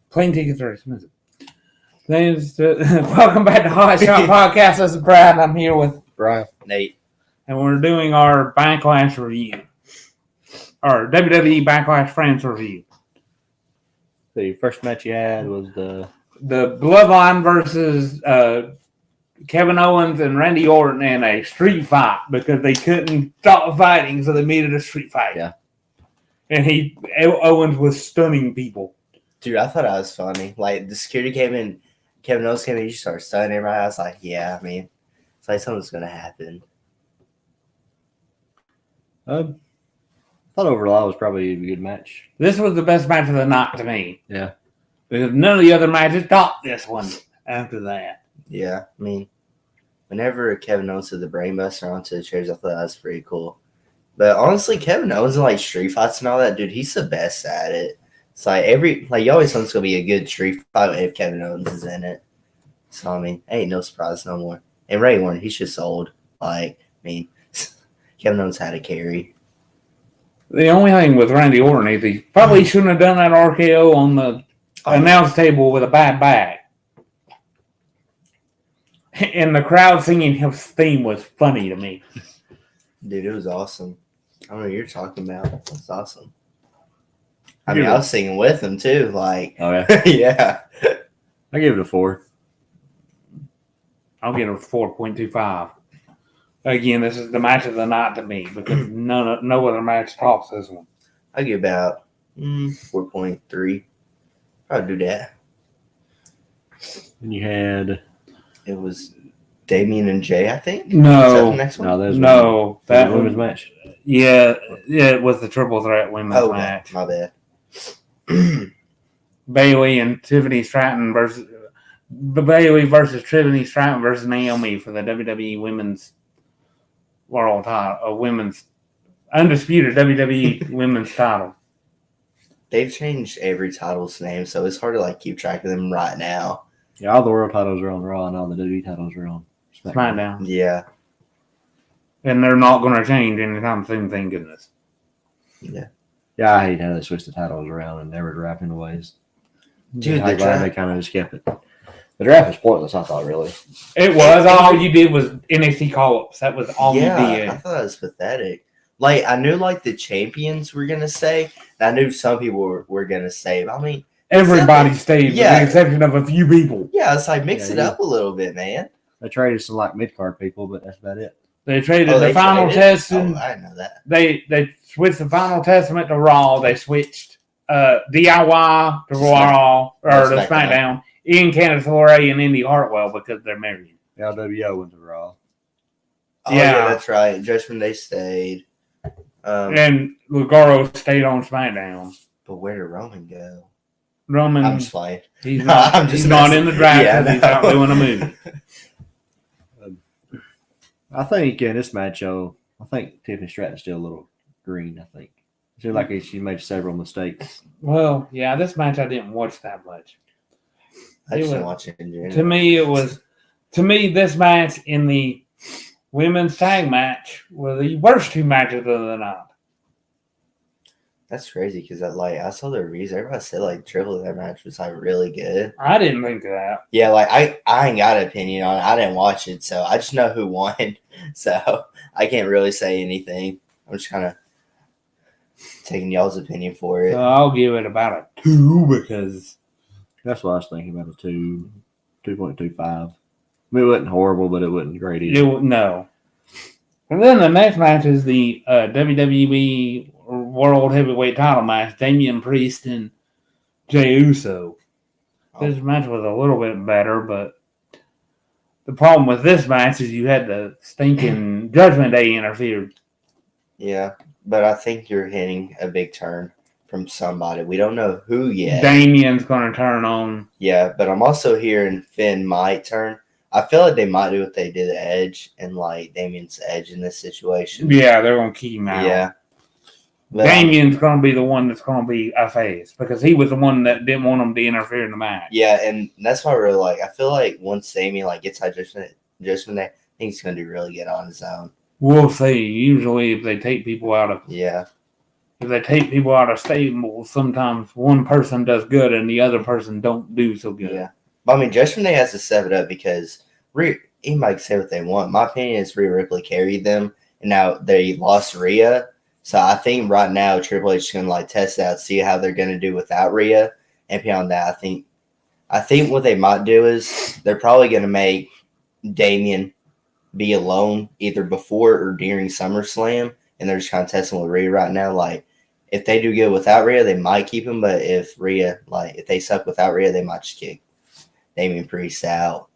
Plane tickets are expensive. Welcome back to Hot Shot Podcast. This is Brad. I'm here with Brian, Nate, and we're doing our Backlash review, our WWE Backlash France review. the first match you had was the Bloodline versus Kevin Owens and Randy Orton in a street fight because they couldn't stop fighting, so they made it a street fight. Yeah. And Owens was stunning people. dude, I thought that was funny. Like, the security came in, Kevin Owens came in, you started stunning everybody. I was like, yeah, I mean, it's like something's going to happen. I thought overall it was probably a good match. This was the best match of the night to me. Yeah. Because none of the other matches topped this one after that. Yeah, I mean, whenever Kevin Owens did the brainbuster onto the chairs, I thought that was pretty cool. But honestly, Kevin Owens in like street fights and all that, dude, he's the best at it. It's like you always think it's gonna be a good street fight if Kevin Owens is in it. So I mean, ain't no surprise no more. And Ray Warren, he's just old. Like, I mean, Kevin Owens had a carry. The only thing with Randy Orton is he probably shouldn't have done that RKO on the announce table with a bad back. And the crowd singing his theme was funny to me. Dude, it was awesome. I don't know what you're talking about. That's awesome. I mean, I was singing with him too. Like, Oh yeah, yeah. I gave it a 4. I'll give it a 4.25. Again, this is the match of the night to me because no other match tops this one. I give about 4.3. I'll do that. And you had It was Damien and Jay, I think. No. Is that the next one? that that women's was match. yeah, it was the triple threat women's Oh, match. my bad. Bailey and Tiffany Stratton versus Tiffany Stratton versus Naomi for the WWE Women's World Title, women's undisputed WWE Women's Title. They've changed every title's name, so it's hard to like keep track of them right now. Yeah, all the world titles are on Raw and all the WWE titles are on SmackDown, Yeah. and they're not going to change anytime soon. Thank goodness. Yeah. Yeah, I hate how they switch the titles around and never draft in ways. Dude, I'm the glad draft, they kind of just kept it. The draft was pointless, I thought, really. It was all you did was NXT call-ups. That was all you did. I thought it was pathetic. Like, I knew like the champions were gonna say, and I knew some people were gonna say. But I mean, Everybody stayed, Yeah. with the exception of a few people. yeah, it's like mix Yeah, it yeah. up a little bit, man. They traded some like mid card people, but that's about it. They traded Oh, the they final traded? test. Oh, And I didn't know that. they switched the final testament to Raw. They switched DIY to Raw or to SmackDown. SmackDown. Ian Candice LeRae and Indy Hartwell because they're married. LWO went to Raw. Oh, Yeah. yeah, that's right. Judgment Day stayed. And Lugaro stayed on SmackDown. But where did Roman go? Roman, I'm just playing. he's not, I'm just he's not messing. in the draft Yeah, because he's out no. doing a movie. I think in this match, though, I think Tiffany Stratton's still a little green, I think. It seemed like she made several mistakes. Well, yeah, this match I didn't watch that much. I just It didn't was- watch it in general. To me, this match in the women's tag match were the worst two matches of the night. That's crazy because I saw the reviews. Everybody said like triple that match was like really good. I didn't think of that. Yeah, like I ain't got an opinion on it. I didn't watch it, so I just know who won. So I can't really say anything. I'm just kind of taking y'all's opinion for it. So I'll give it about a 2 because That's what I was thinking about, a 2.25. I mean, it wasn't horrible, but it wasn't great either. no. And then the next match is the WWE World Heavyweight Title match: Damian Priest and Jey Uso. This match was a little bit better, but the problem with this match is you had the stinking Judgment Day interfered. Yeah, but I think you're hitting a big turn from somebody. We don't know who yet. Damian's going to turn on. Yeah, but I'm also hearing Finn might turn. I feel like they might do what they did to Edge and like Damian's Edge in this situation. Yeah, they're going to keep him out. Yeah. But, Damien's going to be the one that's going to be a face because he was the one that didn't want him to interfere in the match. yeah, and that's why I really like. I feel like once Damien gets out Judgment Day, I think he's going to do really good on his own. We'll see. Usually, if they take people out of stables, sometimes one person does good and the other person don't do so good. Yeah, but I mean, Judgment Day has to step it up because anybody can say what they want. My opinion is Rhea Ripley carried them, and now they lost Rhea. So I think right now Triple H is going to test out, see how they're going to do without Rhea, and beyond that, I think what they might do is they're probably going to make Damien be alone either before or during SummerSlam, and they're just kind of testing with Rhea right now. If they do good without Rhea, they might keep him, but if they suck without Rhea, they might just kick Damian Priest out.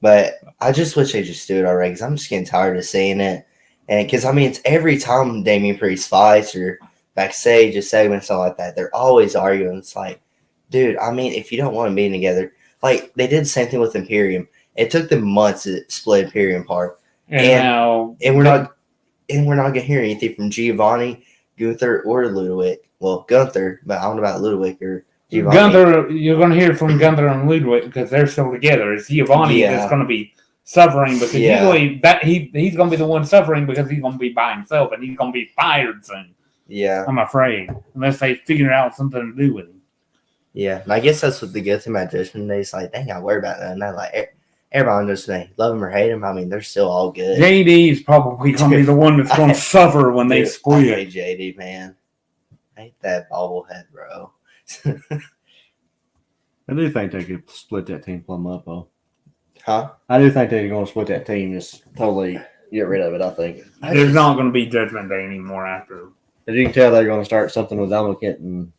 But I just wish they just do it already because I'm just getting tired of seeing it. And because, it's every time Damian Priest fights or backstage, a segment, something like that, they're always arguing. It's dude, if you don't want them being together, they did the same thing with Imperium. It took them months to split Imperium apart. And we're not going to hear anything from Giovanni, Gunther, or Ludwig. Well, Gunther, but I don't know about Ludwig or Giovanni. Gunther, you're going to hear from Gunther and Ludwig because they're still together. It's Giovanni that's going to be suffering because usually he's going to be the one suffering because he's going to be by himself and he's going to be fired soon. Yeah. I'm afraid. Unless they figure out something to do with him. Yeah. And I guess that's what the good thing about Judgment Day is dang, I worry about that. And everybody on Judgment Day, love him or hate him, they're still all good. JD is probably going to be the one that's going to suffer when they split. I hate JD, man. I hate that bobblehead, bro. I do think they could split that team plumb up, though. Huh? I do think they're going to split that team, just totally get rid of it, I think. There's not going to be Judgment Day anymore after. As you can tell, they're going to start something with Dominic and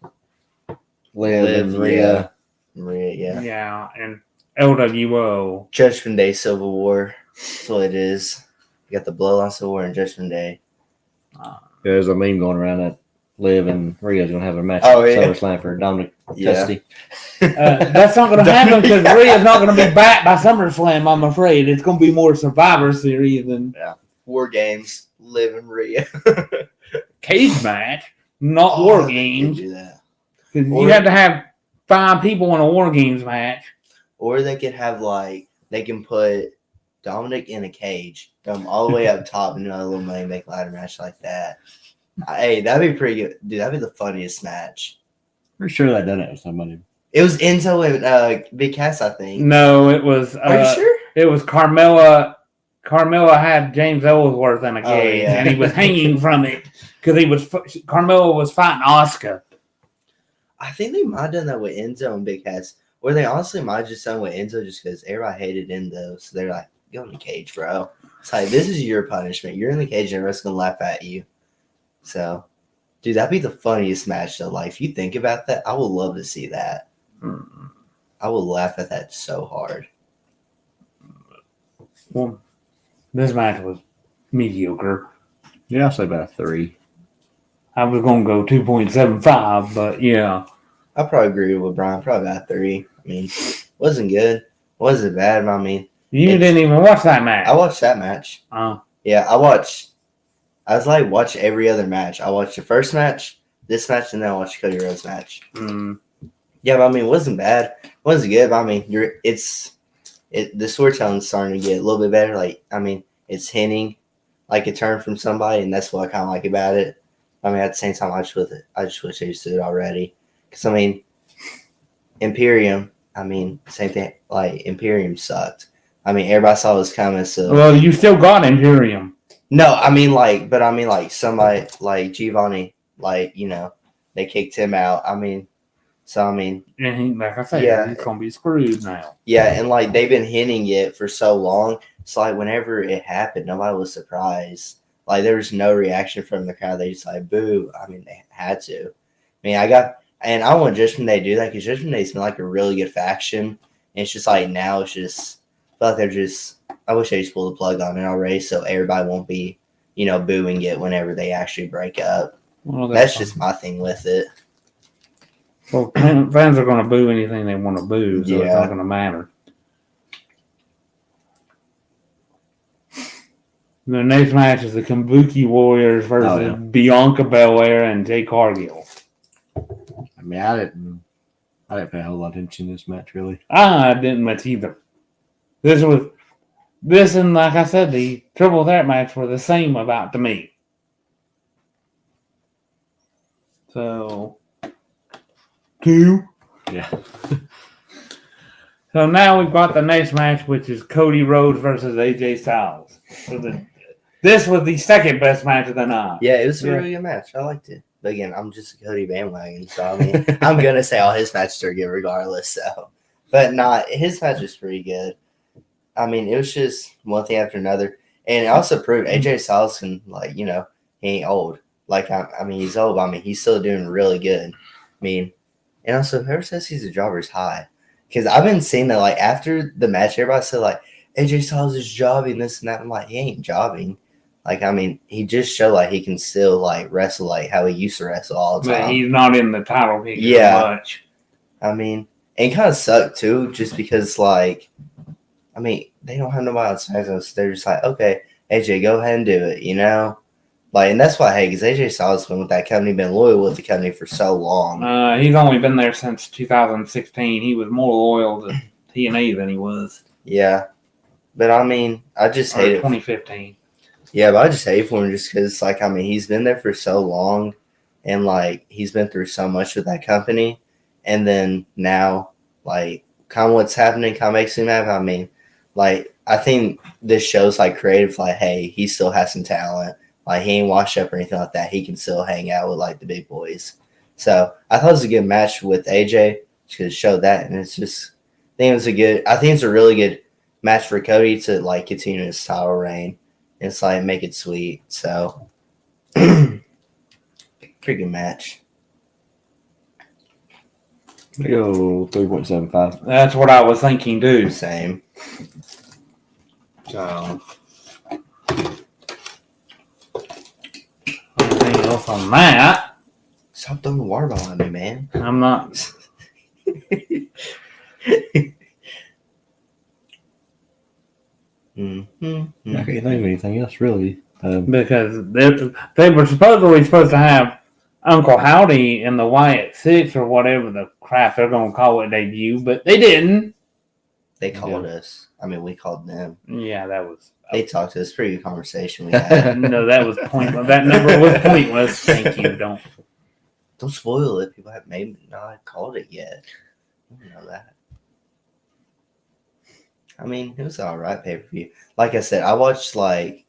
Liv and Rhea. Yeah. Yeah, and LWO. Judgment Day Civil War. That's what it is. You got the Bloodline Civil War and Judgment Day. There's a meme going around that Liv and Rhea's going to have a match at SummerSlam for Dominic custody. That's not going to happen because Rhea's not going to be back by SummerSlam, I'm afraid. It's going to be more Survivor Series than War Games, Liv and Rhea. Cage match, not War Games. Do that. Because you have to have 5 people in a War Games match. Or they could have they can put Dominic in a cage, throw him all the way up top, and do a little money make ladder match like that. Hey, that'd be pretty good. Dude, that'd be the funniest match. Pretty sure they done it with somebody. It was Enzo and Big Cass, I think. No, it was. Are you sure? It was Carmella. Carmella had James Ellsworth in a cage, and he was hanging from it because Carmella was fighting Asuka. I think they might have done that with Enzo and Big Cass. Or they honestly might have just done with Enzo just because everybody hated Enzo. So they're like, go in the cage, bro. It's this is your punishment. You're in the cage and everyone's going to laugh at you. So, dude, that'd be the funniest match, though. If you think about that, I would love to see that. I would laugh at that so hard. Well, this match was mediocre. Yeah, I'll say about 3. I was going to go 2.75, but yeah. I probably agree with Brian. Probably about 3. Wasn't good. Wasn't bad. You didn't even watch that match. I watched that match. Yeah, I was watch every other match. I watched the first match, this match, and then I watched Cody Rhodes match. Yeah, but it wasn't bad. It wasn't good. But the storytelling's starting to get a little bit better. It's hinting a turn from somebody, and that's what I kind of like about it. At the same time, I just wish they just did it already. Because, Imperium, same thing. Imperium sucked. Everybody saw it was coming. So, well, you still got Imperium. No, somebody like Giovanni, they kicked him out. And like I said, he's gonna be screwed now. Yeah, and they've been hinting it for so long. It's whenever it happened, nobody was surprised. There was no reaction from the crowd. They just boo. They had to. I want Judgment Day to do that because Judgment Day's been a really good faction. And it's just now it's just I feel they're just. I wish they just pulled the plug on it already, so everybody won't be, booing it whenever they actually break up. Well, that's just my thing with it. Well, fans are going to boo anything they want to boo, so it's not going to matter. The next match is the Kabuki Warriors versus Bianca Belair and Jay Cargill. I mean, I didn't pay a whole lot of attention to this match, really. I didn't much either. This and like I said, the triple threat match were the same about to me. So 2. Yeah. So now we've got the next match, which is Cody Rhodes versus AJ Styles. This was the second best match of the night. Yeah, it was a really good match. I liked it. But again, I'm just a Cody bandwagon, so I mean, I'm gonna say all his matches are good regardless. So, but his match was pretty good. I mean, it was just one thing after another, and it also proved AJ Styles can, like, he ain't old. Like, I mean, he's old, but I mean, he's still doing really good. I mean, and also whoever says he's a jobber is high, because I've been seeing that, like, after the match, everybody said like AJ Styles is jobbing this and that. I'm like, he ain't jobbing. Like, I mean, he just showed like he can still like wrestle like how he used to wrestle all the time. But he's not in the title picture much. I mean, and it kind of sucked too, just because like, I mean, they don't have nobody on SmackDown, so they're just like, okay, AJ, go ahead and do it, Like, and that's why, hey, because AJ Styles has been with that company, been loyal with the company for so long. He's only been there since 2016. He was more loyal to TNA than he was. Yeah, but I mean, I just hate it. 2015. Yeah, but I just hate for him just because, like, I mean, he's been there for so long, and like he's been through so much with that company, and then now, like, kind of what's happening kind of makes him happy. I mean, like, I think this shows like creative, like, hey, he still has some talent. Like, he ain't washed up or anything like that. He can still hang out with like the big boys. So I thought it was a good match with AJ to show that, and it's just, I think it's a really good match for Cody to like continue his title reign. It's like make it sweet. So pretty good match. I go 3.75. That's what I was thinking too. Same. So anything else on that? Stop throwing the water bottle at me, man. I'm not. Mm-hmm. I can't think of anything else, really. Because they were supposed to have Uncle Howdy in the Wyatt 6 or whatever the crap they're going to call it debut, but they didn't. They called us. I mean, we called them. Yeah, that was... They talked to us. Pretty good conversation we had. No, that was pointless. That number was pointless. Thank you. Don't spoil it. People have maybe not called it yet. I don't know that. I mean, it was all right pay-per-view. Like I said, I watched like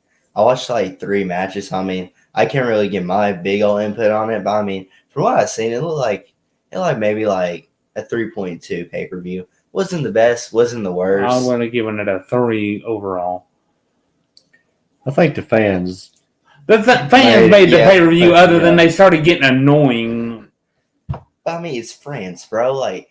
3 matches. I mean, I can't really get my big old input on it, but I mean, from what I've seen, it looked like maybe like a 3.2 pay-per-view. Wasn't the best, wasn't the worst. I would have given it a 3 overall. I think the fans. The fans made the pay-per-view other than they started getting annoying. I mean, it's France, bro. Like,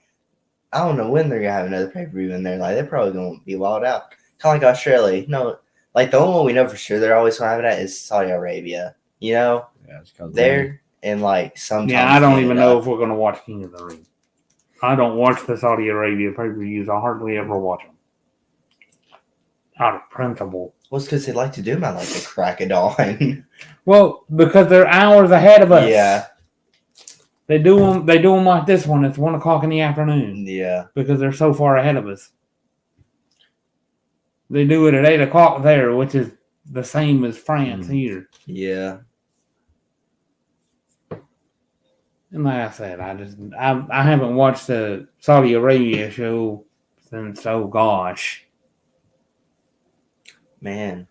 I don't know when they're going to have another pay-per-view in there. Like, they're probably going to be wild out. Kind of like Australia. No, like, the only one we know for sure they're always going to have it at is Saudi Arabia. Yeah, it's there and, like, sometimes. Yeah, I don't even know if we're going to watch King of the Ring. I don't watch the Saudi Arabia pay-per-views. I hardly ever watch them. Out of principle. Well, it's because they like to do them at, like, the crack of dawn. Well, because they're hours ahead of us. Yeah. They do them like this one. It's 1 o'clock in the afternoon. Yeah. Because they're so far ahead of us. They do it at 8 o'clock there, which is the same as France here. Yeah. And like I said, I haven't watched the Saudi Arabia show since, oh gosh. Man,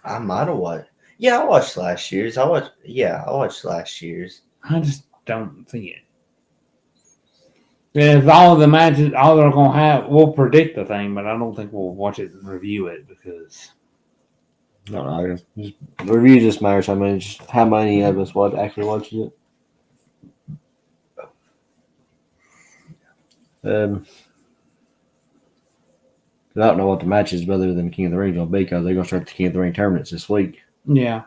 I might have watched. Yeah, I watched last year's. I watched last year's. I just don't see it. If all of the matches, all they're going to have, we'll predict the thing, but I don't think we'll watch it and review it because... No, just review just matters. I mean, just how many of us actually watches it. I don't know what the match is other than King of the Ring going to be because they're going to start the King of the Ring tournaments this week. Yeah.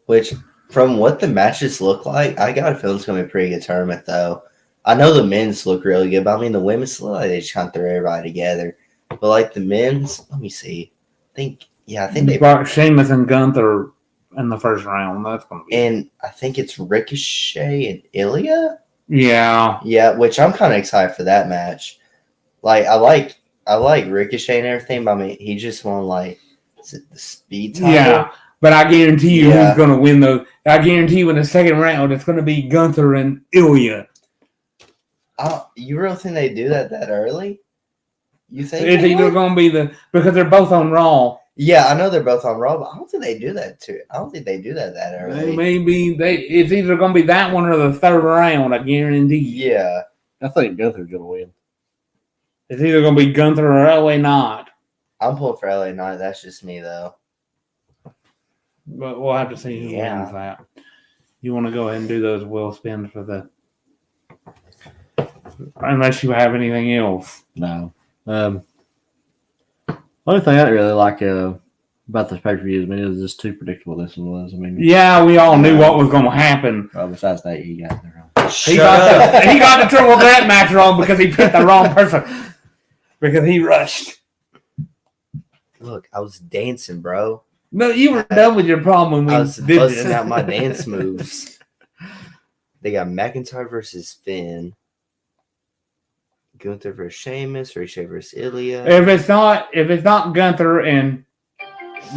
Which, from what the matches look like, I got a feeling it's going to be a pretty good tournament, though. I know the men's look really good, but I mean, the women's look like they just kind of threw everybody together. But, like, the men's, let me see. I think, Yeah, I think they. got Sheamus and Gunther in the first round. That's gonna be. And I think it's Ricochet and Ilya. Yeah. Yeah, which I'm kind of excited for that match. Like I like Ricochet and everything, but I mean he just won like is it the speed title. Yeah. But I guarantee you Yeah. who's gonna win those. I guarantee you in the second round it's gonna be Gunther and Ilya. You really think they do that early? You think It's they either would? gonna be because they're both on Raw. Yeah, I know they're both on Raw, but I don't think they do that too. I don't think they do that early. It's either gonna be that one or the third round, I guarantee you. Yeah. I think Gunther's gonna win. It's either gonna be Gunther or LA Knight. I'm pulling for LA Knight. That's just me though. But we'll have to see who wins that. You want to go ahead and do those wheel spins for the. Unless you have anything else. No. Only thing I didn't really like about this pay-per-view is, it was just too predictable this one was. I mean, Yeah, we all knew what was going to happen. besides that, he got it wrong. He got the triple threat match wrong because he picked the wrong person. Because he rushed. Look, I was dancing, bro. No, you were done with your problem when I we was did busting this. out my dance moves. They got McIntyre versus Finn. Gunther versus Sheamus. Ricochet versus Ilya. If it's not Gunther and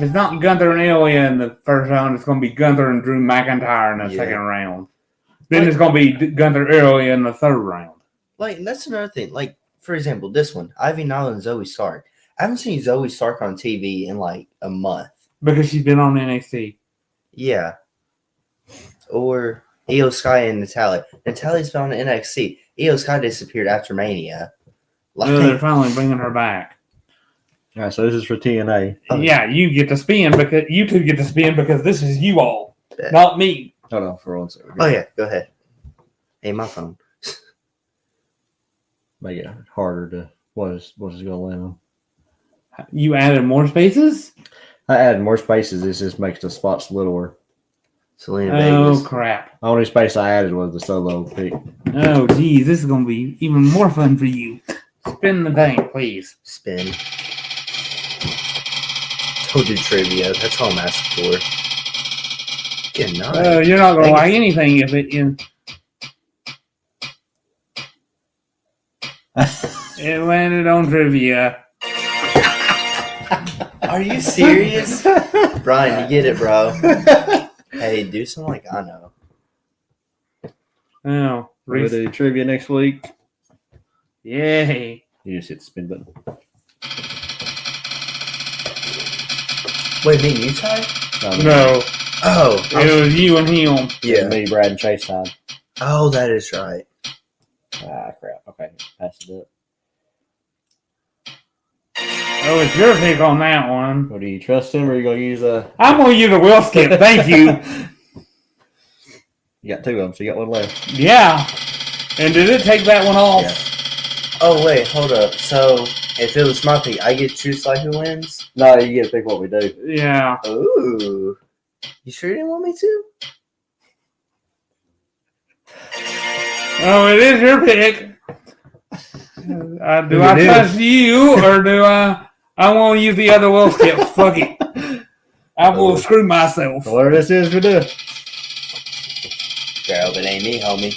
Ilya in the first round, it's going to be Gunther and Drew McIntyre in the second round. Then it's going to be Gunther Ilya in the third round. Like, and that's another thing. Like, for example, this one, Ivy Nile and Zoe Stark. I haven't seen Zoe Stark on TV in like a month. Because she's been on NXT. Yeah. Or Io Sky and Natalia. Natalia's been on NXT. Io Sky disappeared after Mania. They're finally bringing her back. All right, so this is for TNA. Yeah, you get to spin because you two get to spin because this is you all, not me. Hold on for 1 second. Oh yeah, go ahead. Hey, my phone. Make it harder to what is going to land on. You added more spaces? I added more spaces. This just makes the spots littler. Selena Oh Vegas. crap! The only space I added was the solo pick. Oh geez, this is gonna be even more fun for you. Spin the thing, please. Spin. Don't do trivia. That's all I'm asking for. Good night. You're not gonna like anything if it in. It landed on trivia. Are you serious? Brian, you get it, bro. Hey, do something like I know. Oh, We'll do trivia next week. yay! You just hit the spin button. Wait, me and you tied? No, Oh, it was you and him. yeah. Me, Brad, and Chase time. Oh, that is right. Ah, crap. Okay, pass it up. Oh, it's your pick on that one. Well, do you trust him, or are you going to use a... I'm gonna use a wheel skip. Thank you. You got two of them, so you got one left. Yeah. And did it take that one off? Yeah. Oh, wait, hold up. So, if it was my pick, I get to choose like who wins? No, you get to pick what we do. Yeah. Ooh. You sure you didn't want me to? Oh, it is your pick. Do I trust you, or do I want to use the other wheel skip? Fuck it. I will screw myself. Whatever this is, we do. Girl, it ain't me, homie.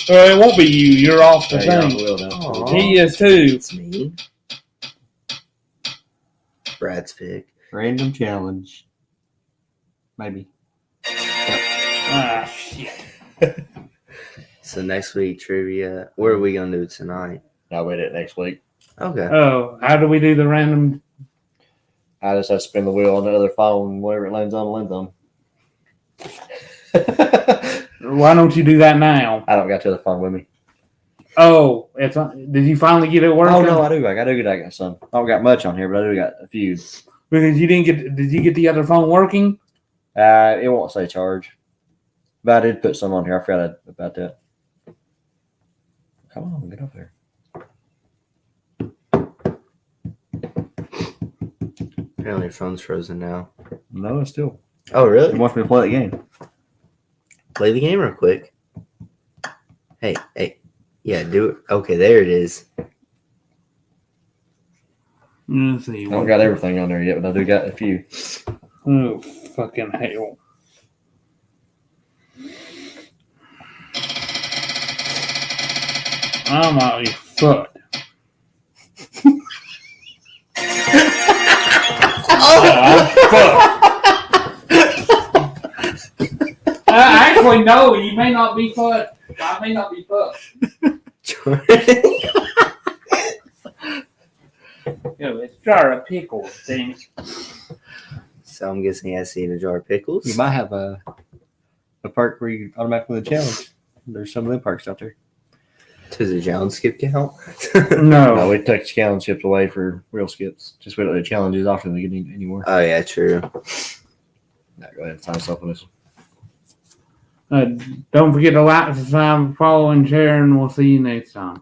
It won't be you. You're off the There you thing. go, Will, now. Aw. He is too. It's me. Brad's pick. Random challenge. Maybe. Ah, shit. So next week, trivia. What are we going to do tonight? I'll wait it next week. Okay. Oh, how do we do the random? I just have to spin the wheel on the other phone. Whatever it lands on, lands on. Why don't you do that now? I don't got the other phone with me. Oh, it's on. Did you finally get it working? Oh, no, I do. I got some. I don't got much on here, but I do got a few. Because you didn't get. Did you get the other phone working? It won't say charge. But I did put some on here. I forgot about that. Come on, get up there. Apparently your phone's frozen now. No, it's still. Oh, It really? wants me to play the game. Play the game real quick. Hey. Yeah, do it. Okay, there it is. Let's see. I don't got everything on there yet, but I do got a few. Oh, fucking hell. I might be fucked. I'm fucked. Actually, no, you may not be fucked. I may not be fucked. Yo, it's a jar of pickles, thing. So I'm guessing he has to eat a jar of pickles. You might have a perk where you automatically win a challenge. There's some of them perks out there. Does the challenge skip count? No, we take challenge skips away for real skips. Just we don't do challenges often we get anymore. Oh yeah, true. Now go ahead and sign us up on this one. Don't forget to like, subscribe, follow, and share, and we'll see you next time.